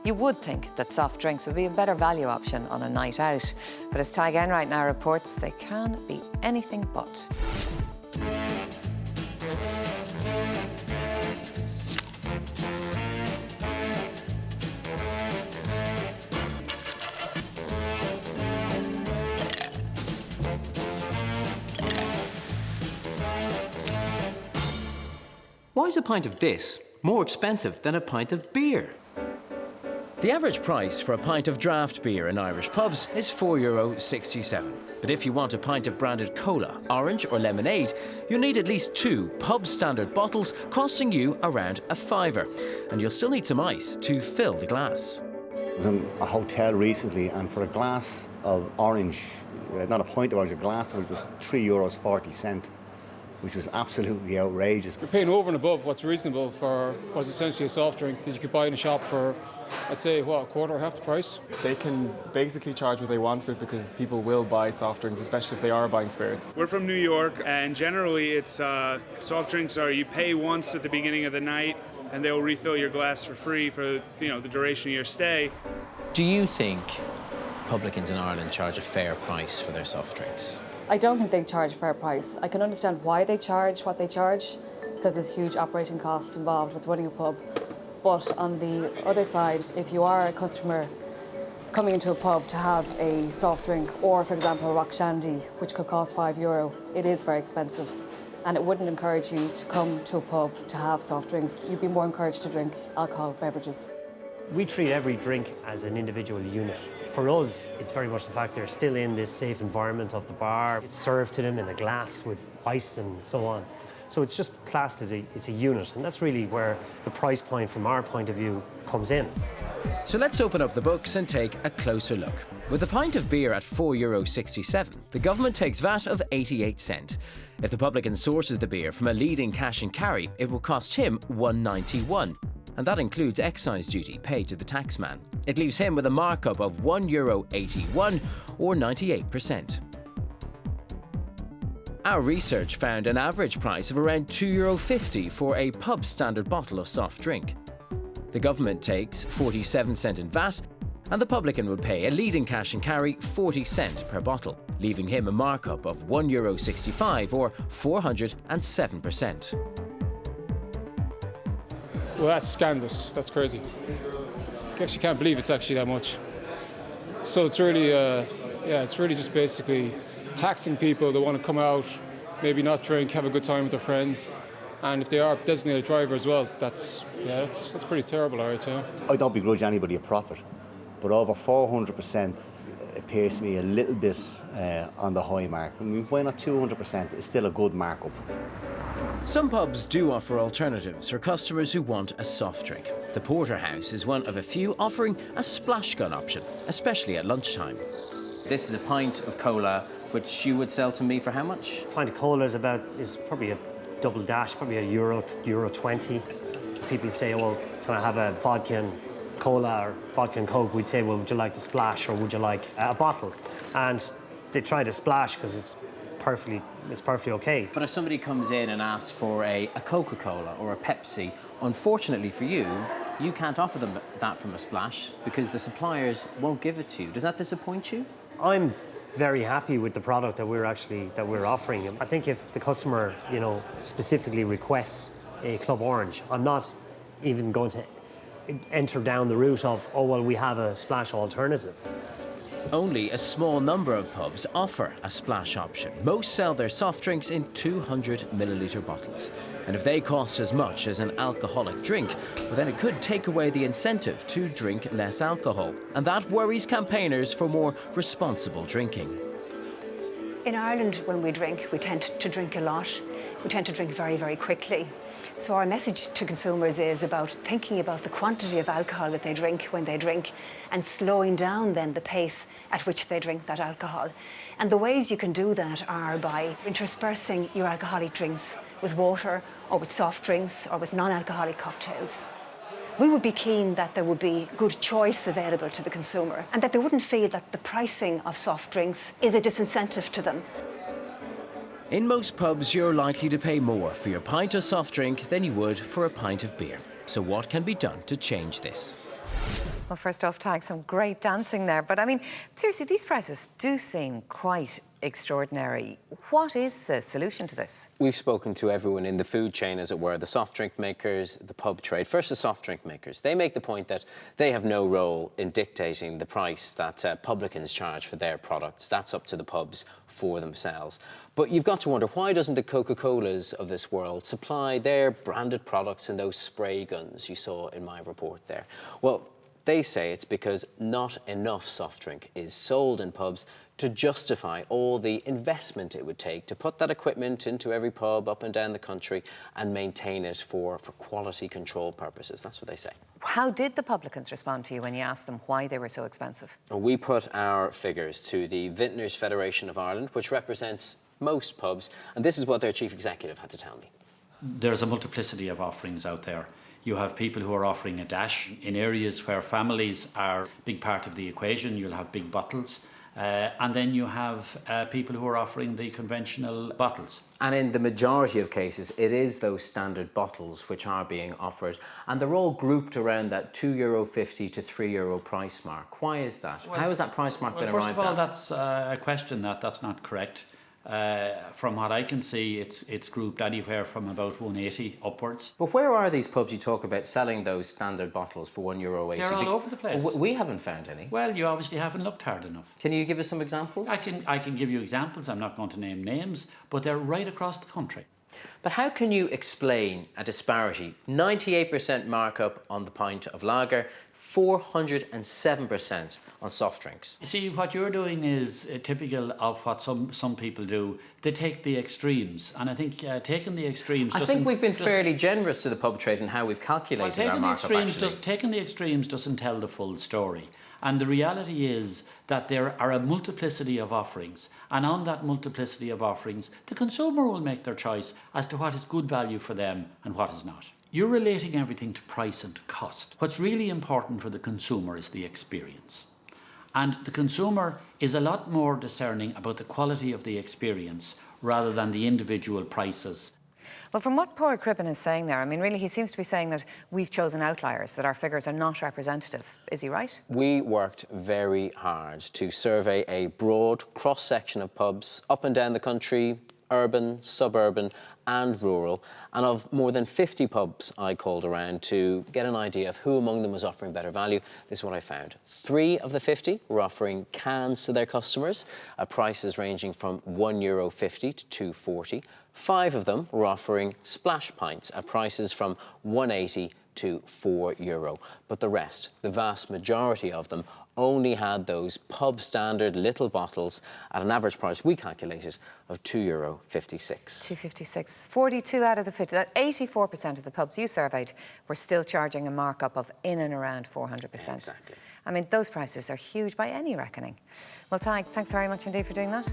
You would think that soft drinks would be a better value option on a night out, but as Tadhg Enright now reports, they can be anything but. Why is a pint of this more expensive than a pint of beer? The average price for a pint of draft beer in Irish pubs is €4.67. But if you want a pint of branded cola, orange or lemonade, you'll need at least 2 pub standard bottles costing you around a £5. And you'll still need some ice to fill the glass. I was in a hotel recently, and for a glass of orange, not a pint of orange, a glass of orange was €3.40, which was absolutely outrageous. You're paying over and above what's reasonable for what's essentially a soft drink that you could buy in a shop for, I'd say, what, a quarter or half the price? They can basically charge what they want for it because people will buy soft drinks, especially if they are buying spirits. We're from New York, and generally it's soft drinks are you pay once at the beginning of the night and they'll refill your glass for free for the duration of your stay. Do you think publicans in Ireland charge a fair price for their soft drinks? I don't think they charge a fair price. I can understand why they charge what they charge, because there's huge operating costs involved with running a pub. But on the other side, if you are a customer coming into a pub to have a soft drink, or for example a rock shandy, which could cost €5, it is very expensive. And it wouldn't encourage you to come to a pub to have soft drinks. You'd be more encouraged to drink alcoholic beverages. We treat every drink as an individual unit. For us, it's very much the fact they're still in this safe environment of the bar. It's served to them in a glass with ice and so on. So it's just classed as it's a unit, and that's really where the price point from our point of view comes in. So let's open up the books and take a closer look. With a pint of beer at €4.67, the government takes VAT of 88 cents. If the publican sources the beer from a leading cash and carry, it will cost him €1.91. And that includes excise duty paid to the taxman. It leaves him with a markup of €1.81 or 98%. Our research found an average price of around €2.50 for a pub standard bottle of soft drink. The government takes 47 cents in VAT, and the publican would pay a leading cash and carry 40 cents per bottle, leaving him a markup of €1.65 or 407%. Well, that's scandalous. That's crazy. I actually can't believe it's actually that much. So it's really, it's really just basically taxing people that want to come out, maybe not drink, have a good time with their friends, and if they are designated driver as well, that's pretty terrible, all right, yeah. I don't begrudge anybody a profit, but over 400% appears to me a little bit on the high mark. I mean, why not 200%? It's still a good markup. Some pubs do offer alternatives for customers who want a soft drink. The Porterhouse is one of a few offering a splash gun option, especially at lunchtime. This is a pint of cola, which you would sell to me for how much? A pint of cola is probably a double dash, probably €1.20. People say, well, can I have a vodka and cola or vodka and Coke? We'd say, well, would you like the splash or would you like a bottle? And they try the splash because it's perfectly okay. But if somebody comes in and asks for a Coca-Cola or a Pepsi, unfortunately for you, you can't offer them that from a splash because the suppliers won't give it to you. Does that disappoint you? I'm very happy with the product that we're offering. I think if the customer, specifically requests a Club Orange, I'm not even going to enter down the route of, oh, well, we have a splash alternative. Only a small number of pubs offer a splash option. Most sell their soft drinks in 200ml bottles. And if they cost as much as an alcoholic drink, well, then it could take away the incentive to drink less alcohol. And that worries campaigners for more responsible drinking. In Ireland, when we drink, we tend to drink a lot. We tend to drink very, very quickly. So our message to consumers is about thinking about the quantity of alcohol that they drink when they drink and slowing down then the pace at which they drink that alcohol. And the ways you can do that are by interspersing your alcoholic drinks with water or with soft drinks or with non-alcoholic cocktails. We would be keen that there would be good choice available to the consumer and that they wouldn't feel that the pricing of soft drinks is a disincentive to them. In most pubs, you're likely to pay more for your pint of soft drink than you would for a pint of beer. So what can be done to change this? Well, first off, Tadhg, some great dancing there. But I mean, seriously, these prices do seem quite extraordinary. What is the solution to this? We've spoken to everyone in the food chain, as it were, the soft drink makers, the pub trade. First, the soft drink makers. They make the point that they have no role in dictating the price that publicans charge for their products. That's up to the pubs for themselves. But you've got to wonder, why doesn't the Coca-Colas of this world supply their branded products in those spray guns you saw in my report there? Well, they say it's because not enough soft drink is sold in pubs to justify all the investment it would take to put that equipment into every pub up and down the country and maintain it for quality control purposes. That's what they say. How did the publicans respond to you when you asked them why they were so expensive? We put our figures to the Vintners Federation of Ireland, which represents most pubs, and this is what their chief executive had to tell me. There's a multiplicity of offerings out there. You have people who are offering a dash in areas where families are a big part of the equation. You'll have big bottles. And then you have people who are offering the conventional bottles. And in the majority of cases, it is those standard bottles which are being offered. And they're all grouped around that €2.50 to €3 price mark. Why is that? Well, how has that price mark been arrived at? First of all, that's a question that's not correct. From what I can see, it's grouped anywhere from about 180 upwards. But where are these pubs you talk about selling those standard bottles for €1.80? They're all over the place. We haven't found any. Well, you obviously haven't looked hard enough. Can you give us some examples? I can give you examples. I'm not going to name names, but they're right across the country. But how can you explain a disparity? 98% markup on the pint of lager, 407% on soft drinks. See, what you're doing is typical of what some people do. They take the extremes, and I think taking the extremes... I think we've been fairly generous to the pub trade in how we've calculated our markup, taking the extremes doesn't tell the full story. And the reality is that there are a multiplicity of offerings, and on that multiplicity of offerings, the consumer will make their choice as to what is good value for them and what is not. You're relating everything to price and to cost. What's really important for the consumer is the experience. And the consumer is a lot more discerning about the quality of the experience rather than the individual prices. Well, from what Padraig Crippen is saying there, I mean, really, he seems to be saying that we've chosen outliers, that our figures are not representative. Is he right? We worked very hard to survey a broad cross-section of pubs up and down the country, urban, suburban and rural, and of more than 50 pubs I called around to get an idea of who among them was offering better value. This is what I found. 3 of the 50 were offering cans to their customers at prices ranging from €1.50 to €2.40. 5 of them were offering splash pints at prices from €1.80 to €4. But the rest, the vast majority of them, only had those pub standard little bottles at an average price we calculated of €2.56. €2.56. 42 out of the 50, that 84% of the pubs you surveyed were still charging a markup of in and around 400%. Exactly. I mean, those prices are huge by any reckoning. Well, Tadhg, thanks very much indeed for doing that.